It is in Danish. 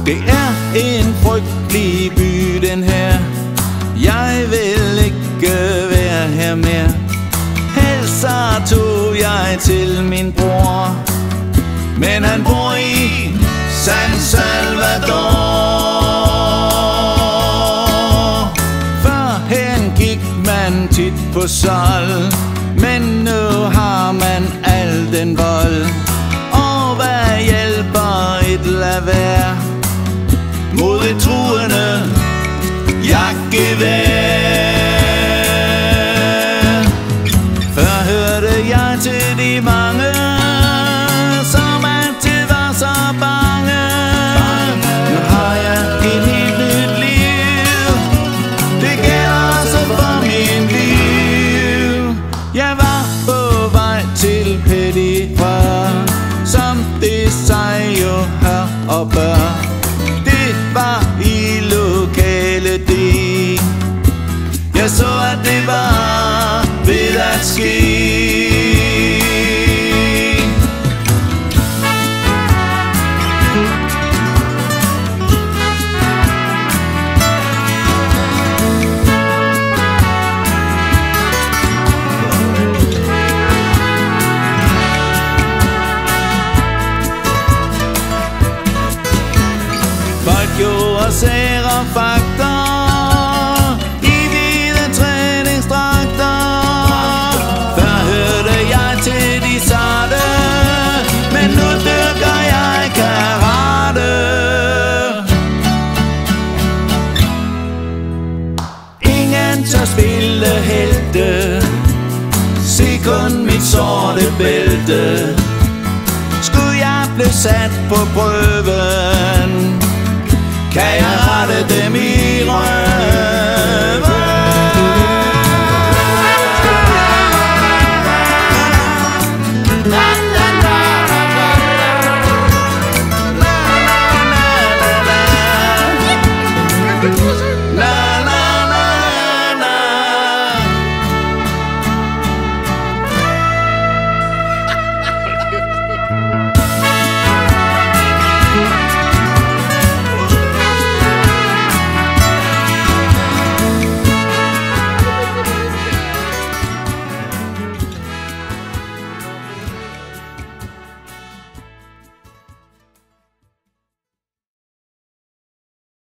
Det er en frygtelig by, den her. Jeg vil ikke være her mere. Helst så tog jeg til min bror, men han bor i San Salvador. Førhen gik man tit på sol, men nu har man al den vold. Og hvad hjælper et lavær mod et truende jagtgevær? Før hørte jeg til de mange, som altid var så bange. Nu har jeg et helt nyt liv, det gælder også for min liv. Jeg var på vej til Petit Frere, som det sig jo hør og bør. Det var i lokale D. Jeg så at det var ved at ske. Folk gjorde sære fakter i hvide træningsdragter. Før hørte jeg til de sarte, men nu dyrker jeg karate. Ingen tør spille helte, se kun mit sorte bælte. Skulle jeg blive sat på prøven, kan jeg rette dem i røven?